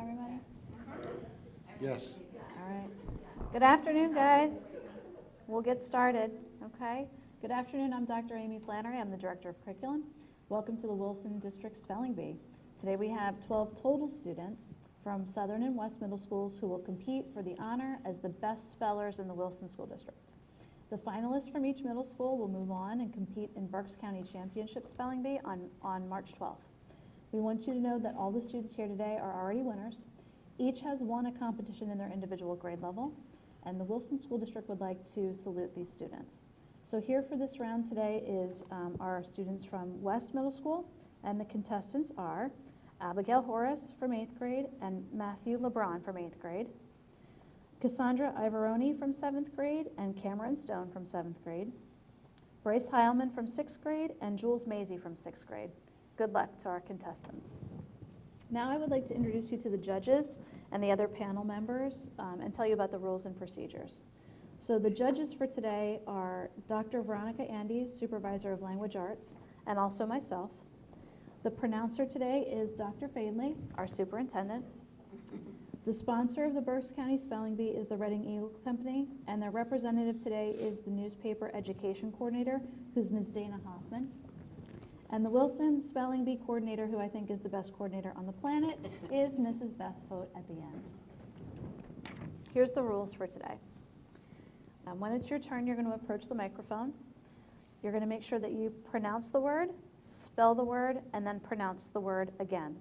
everybody? Yes. All right. Good afternoon, guys. We'll get started, okay? Good afternoon, I'm Dr. Amy Flannery. I'm the Director of Curriculum. Welcome to the Wilson District Spelling Bee. Today we have 12 total students from Southern and West Middle Schools who will compete for the honor as the best spellers in the Wilson School District. The finalists from each middle school will move on and compete in Berks County Championship Spelling Bee on March 12th. We want you to know that all the students here today are already winners. Each has won a competition in their individual grade level, and the Wilson School District would like to salute these students. So here for this round today is our students from West Middle School, and the contestants are Abigail Horace from 8th grade and Matthew LeBron from 8th grade, Cassandra Ivoroni from 7th grade and Cameron Stone from 7th grade, Bryce Heilman from 6th grade and Jules Maisie from 6th grade. Good luck to our contestants. Now I would like to introduce you to the judges and the other panel members and tell you about the rules and procedures. So the judges for today are Dr. Veronica Andes, Supervisor of Language Arts, and also myself. The pronouncer today is Dr. Fadley, our superintendent. The sponsor of the Berks County Spelling Bee is the Reading Eagle Company, and their representative today is the newspaper education coordinator, who's Ms. Dana Hoffman. And the Wilson Spelling Bee coordinator, who I think is the best coordinator on the planet, is Mrs. Beth Fote at the end. Here's the rules for today. When it's your turn, you're going to approach the microphone. You're going to make sure that you pronounce the word, spell the word, and then pronounce the word again.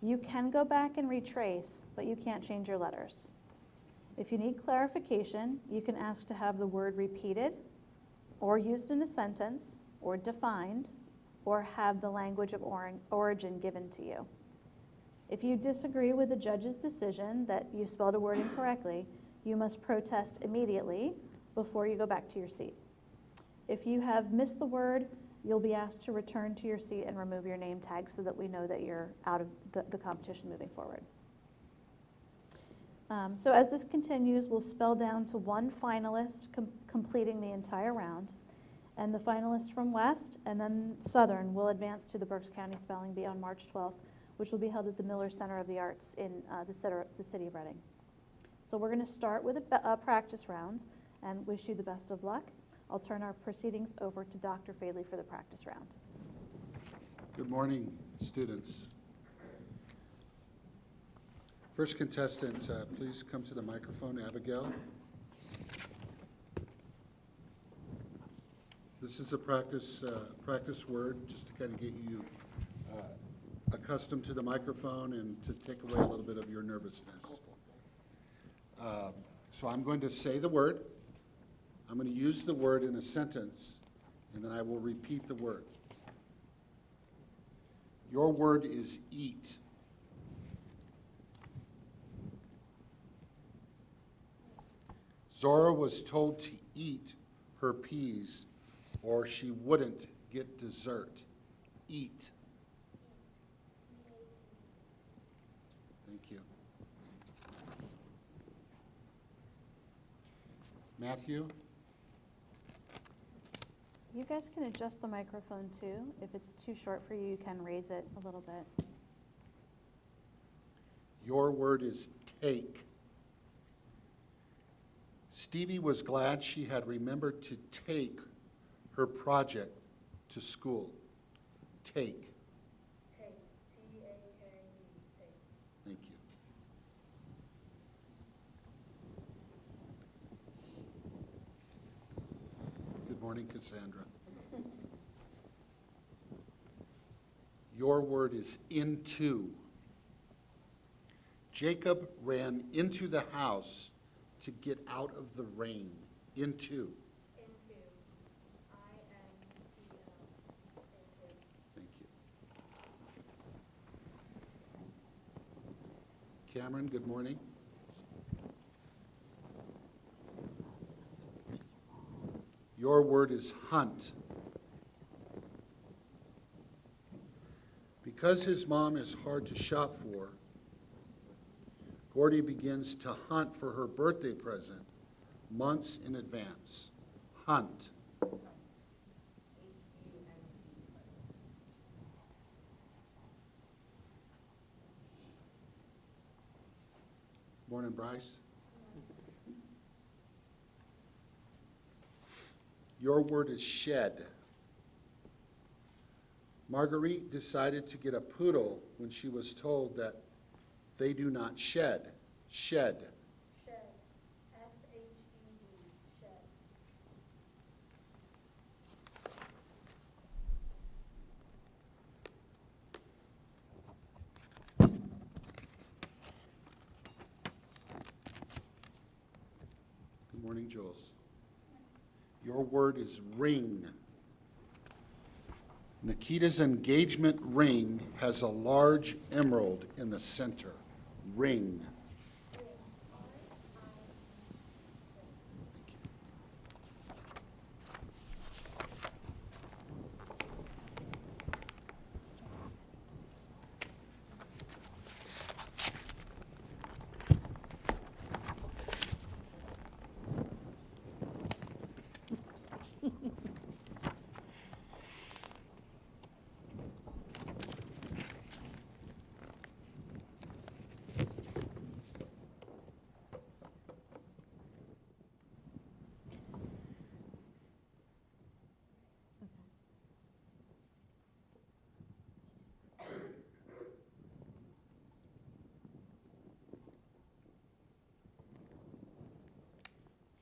You can go back and retrace, but you can't change your letters. If you need clarification, you can ask to have the word repeated, or used in a sentence, or defined, or have the language of origin given to you. If you disagree with the judge's decision that you spelled a word incorrectly, you must protest immediately before you go back to your seat. If you have missed the word, you'll be asked to return to your seat and remove your name tag so that we know that you're out of the competition moving forward. So as this continues, we'll spell down to one finalist completing the entire round. And the finalists from West and then Southern will advance to the Berks County Spelling Bee on March 12th, which will be held at the Miller Center of the Arts in the city of Reading. So we're going to start with a practice round and wish you the best of luck. I'll turn our proceedings over to Dr. Fadley for the practice round. Good morning, students. First contestant, please come to the microphone, Abigail. This is a practice word, just to kind of get you accustomed to the microphone and to take away a little bit of your nervousness. So I'm going to say the word. I'm going to use the word in a sentence, and then I will repeat the word. Your word is eat. Zora was told to eat her peas or she wouldn't get dessert. Eat. Thank you. Matthew? You guys can adjust the microphone too. If it's too short for you, you can raise it a little bit. Your word is take. Stevie was glad she had remembered to take her project to school. Take. Take. T-A-K-E. Take. Thank you. Good morning, Cassandra. Your word is into. Jacob ran into the house to get out of the rain. Into. Into. I-N-T-O. Into. Thank you. Cameron, good morning. Your word is hunt. Because his mom is hard to shop for, Gordy begins to hunt for her birthday present months in advance. Hunt. Morning, Bryce. Your word is shed. Marguerite decided to get a poodle when she was told that they do not shed. Shed. Shed. S-H-E-D. Shed. Good morning, Jules. Your word is ring. Nikita's engagement ring has a large emerald in the center. Ring.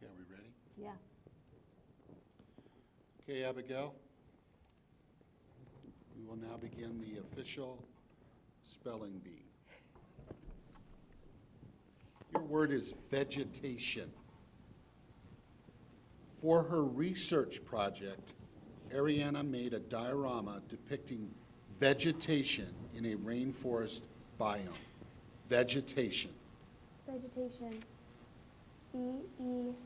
Okay, are we ready? Yeah. Okay, Abigail. We will now begin the official spelling bee. Your word is vegetation. For her research project, Ariana made a diorama depicting vegetation in a rainforest biome. Vegetation. Vegetation. V-E-G-E-T-A-T-I-O-N.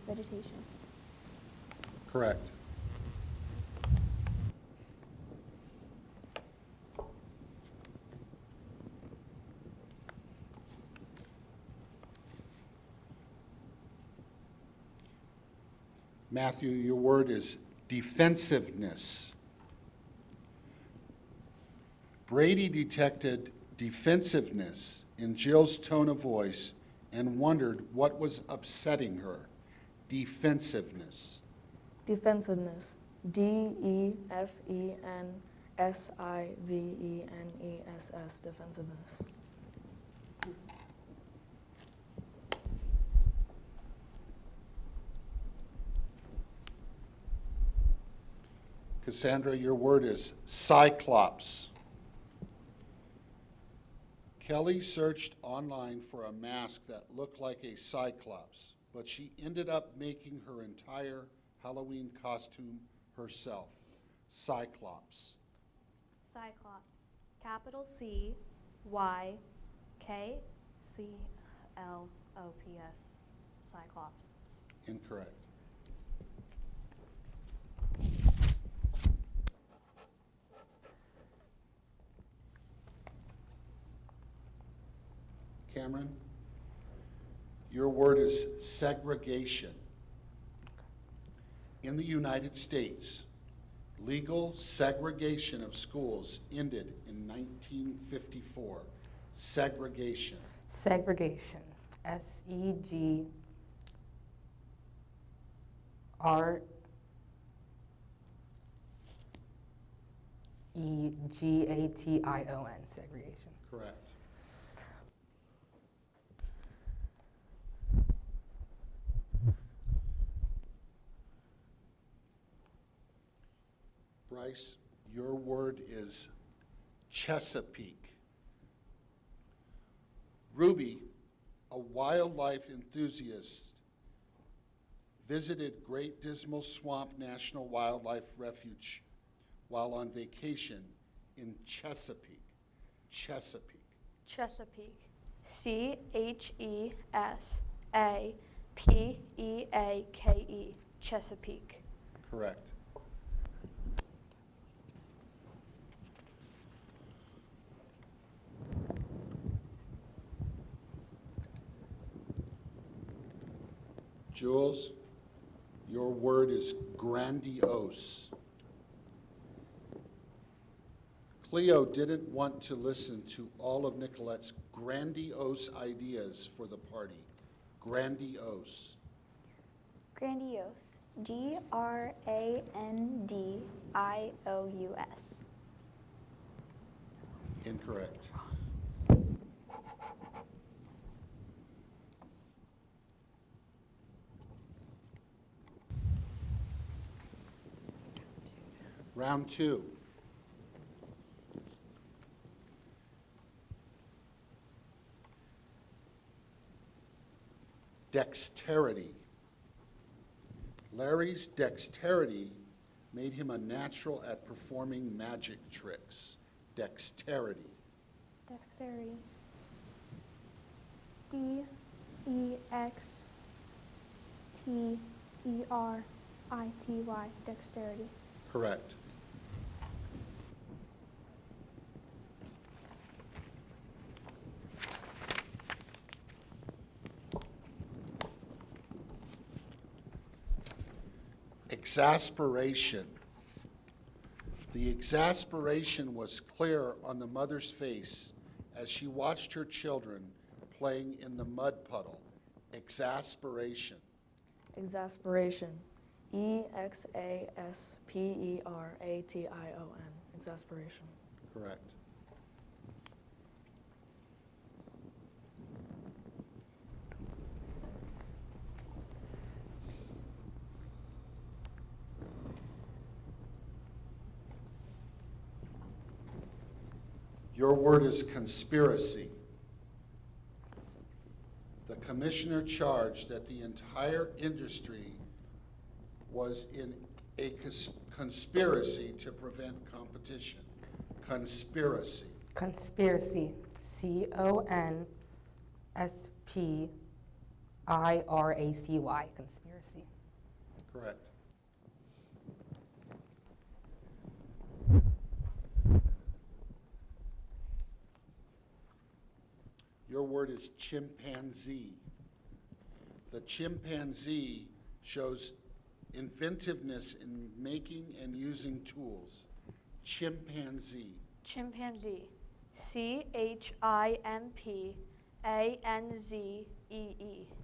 Vegetation. Correct. Matthew, your word is defensiveness. Brady detected defensiveness in Jill's tone of voice and wondered what was upsetting her. Defensiveness. Defensiveness. D-E-F-E-N-S-I-V-E-N-E-S-S. Defensiveness. Cassandra, your word is cyclops. Kelly searched online for a mask that looked like a cyclops, but she ended up making her entire Halloween costume herself. Cyclops. Cyclops. Capital C Y K C L O P S. Cyclops. Incorrect. Cameron, your word is segregation. In the United States, legal segregation of schools ended in 1954. Segregation. Segregation. S-E-G-R-E-G-A-T-I-O-N. Segregation. Correct. Bryce, your word is Chesapeake. Ruby, a wildlife enthusiast, visited Great Dismal Swamp National Wildlife Refuge while on vacation in Chesapeake. Chesapeake. Chesapeake. C-H-E-S-A-P-E-A-K-E. Chesapeake. Correct. Jules, your word is grandiose. Cleo didn't want to listen to all of Nicolette's grandiose ideas for the party. Grandiose. Grandiose. Grandious. Incorrect. Round 2. Dexterity. Larry's dexterity made him a natural at performing magic tricks. Dexterity. Dexterity. Dexterity. Dexterity. Correct. Exasperation. The exasperation was clear on the mother's face as she watched her children playing in the mud puddle. Exasperation. Exasperation. Exasperation. Exasperation. Correct. Your word is conspiracy. The commissioner charged that the entire industry was in a conspiracy to prevent competition. Conspiracy. Conspiracy. CONSPIRACY. Conspiracy. Correct. Your word is chimpanzee. The chimpanzee shows inventiveness in making and using tools. Chimpanzee. Chimpanzee. CHIMPANZEE.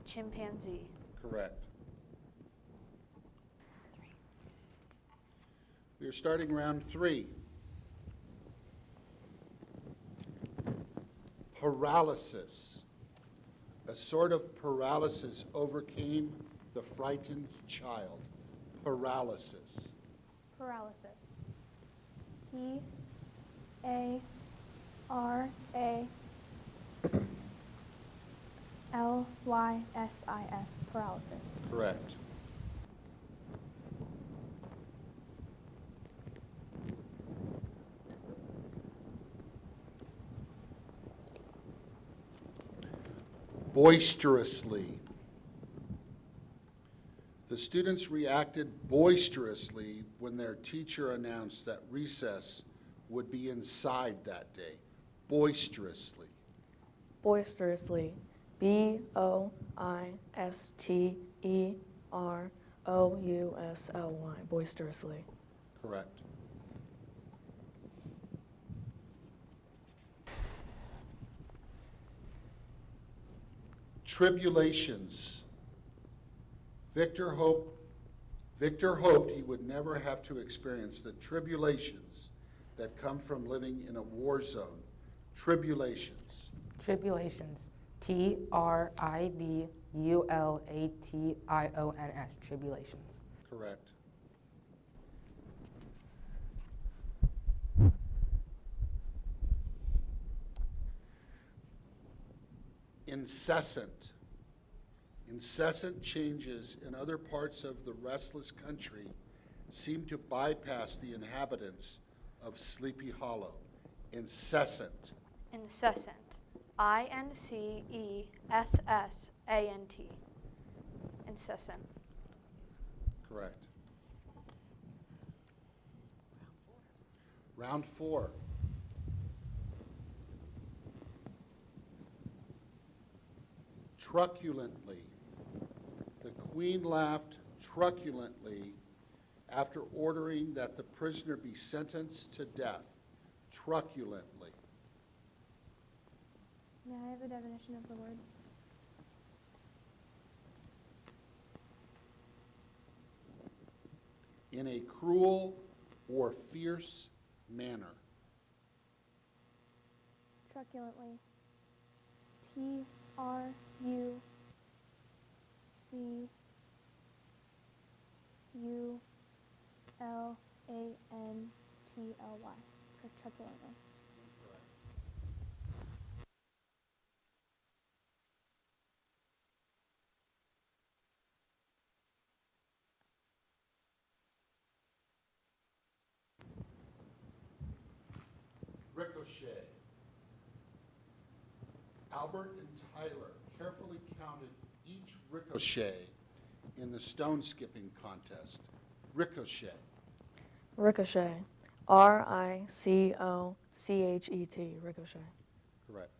Chimpanzee. Correct. We are starting round 3. Paralysis. A sort of paralysis overcame the frightened child. Paralysis. Paralysis. PARALYSIS. Paralysis. Correct. Boisterously. The students reacted boisterously when their teacher announced that recess would be inside that day. Boisterously. Boisterously. BOISTEROUSLY. Boisterously. Correct. Tribulations. Victor hoped he would never have to experience the tribulations that come from living in a war zone. Tribulations. Tribulations. TRIBULATIONS. Tribulations. Correct. Incessant. Incessant changes in other parts of the restless country seem to bypass the inhabitants of Sleepy Hollow. Incessant. Incessant. INCESSANT. Incessant. Correct. Round 4. Truculently. The queen laughed truculently after ordering that the prisoner be sentenced to death. truculently. May I have a definition of the word? In a cruel or fierce manner. Truculently. Truculantly. Truculently. Ricochet. Albert and Tyler carefully counted each ricochet in the stone skipping contest. Ricochet. Ricochet. Ricochet. Ricochet. Correct.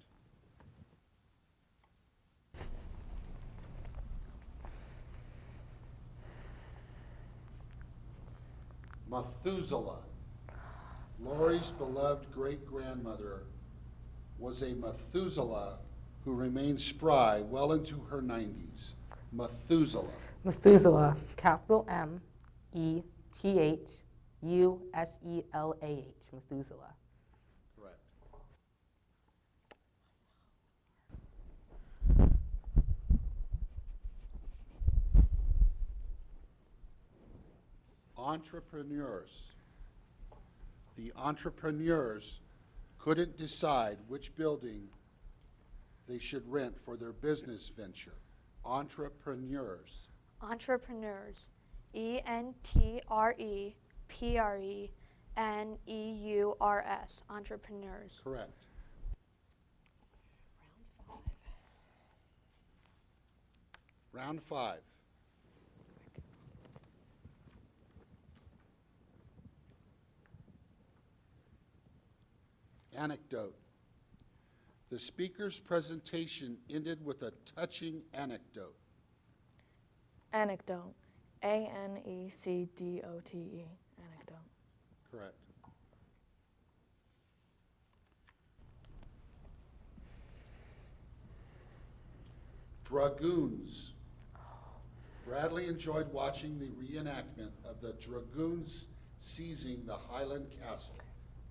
Methuselah. Lori's beloved great-grandmother was a Methuselah who remained spry well into her 90s. Methuselah. Methuselah, capital Methuselah. Methuselah. Correct. Entrepreneurs. The entrepreneurs couldn't decide which building they should rent for their business venture. Entrepreneurs. Entrepreneurs. ENTREPRENEURS. Entrepreneurs. Correct. Round 5. Anecdote. The speaker's presentation ended with a touching anecdote. Anecdote. ANECDOTE. Anecdote. Correct. Dragoons. Bradley enjoyed watching the reenactment of the Dragoons seizing the Highland Castle.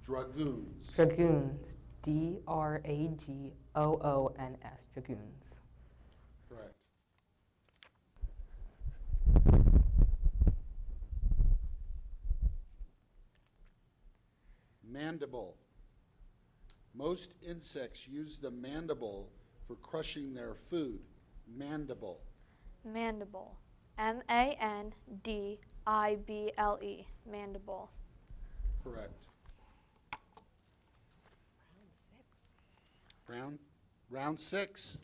Dragoons. Dragoons. DRAGOONS. Dragoons. Correct. Mandible. Most insects use the mandible for crushing their food. Mandible. Mandible. MANDIBLE. Mandible. Correct. Round 6.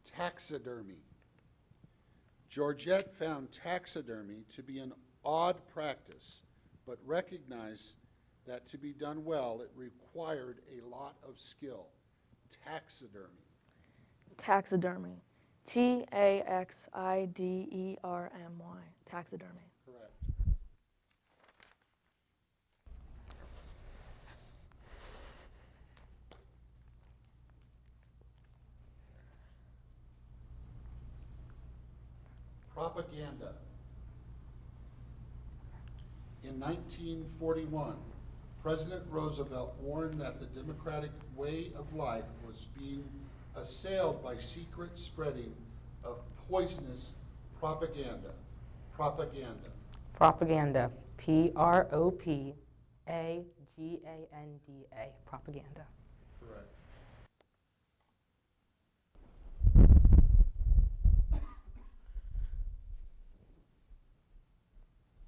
Taxidermy. Georgette found taxidermy to be an odd practice, but recognized that to be done well, it required a lot of skill. Taxidermy. Taxidermy. TAXIDERMY. Taxidermy. Correct. Propaganda. In 1941, President Roosevelt warned that the democratic way of life was being assailed by secret spreading of poisonous propaganda. Propaganda. Propaganda. PROPAGANDA. Propaganda. Correct.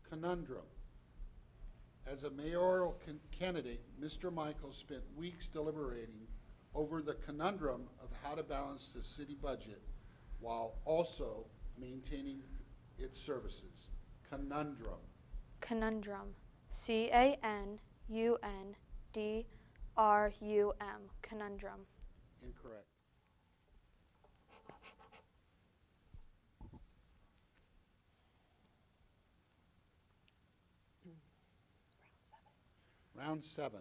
Conundrum. As a mayoral candidate, Mr. Michaels spent weeks deliberating over the conundrum of how to balance the city budget while also maintaining its services. Conundrum. Conundrum. CANUNDRUM. Conundrum. Incorrect. Round 7.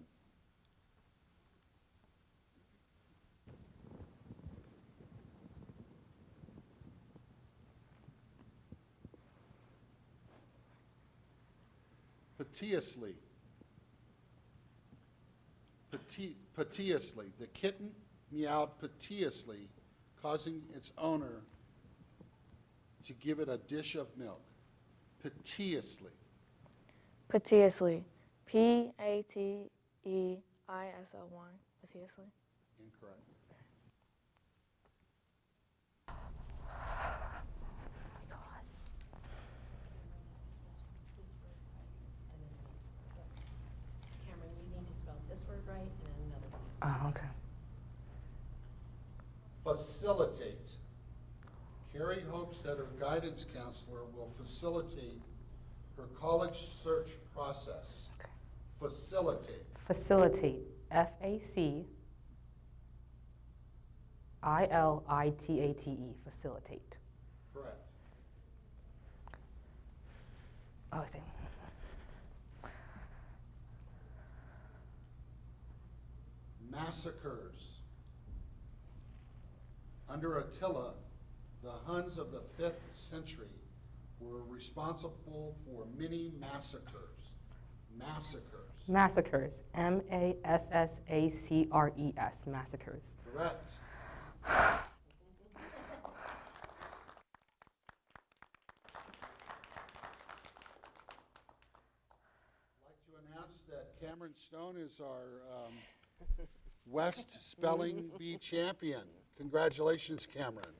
Piteously. Piteously. The kitten meowed piteously, causing its owner to give it a dish of milk. Piteously. Piteously. P-A-T-E-I-S-L-Y. Piteously. Incorrect. Cameron, you need to spell this word right and then another one. Oh, okay. Facilitate. Carrie hopes that her guidance counselor will facilitate her college search process. Okay. Facilitate. Facilitate. F-A-C-I-L-I-T-A-T-E. Facilitate. Correct. Oh, I see. Massacres. Under Attila, the Huns of the 5th century were responsible for many massacres. Massacres. Massacres. M-A-S-S-A-C-R-E-S. Massacres. Correct. I'd like to announce that Cameron Stone is our West Spelling Bee champion. Congratulations, Cameron.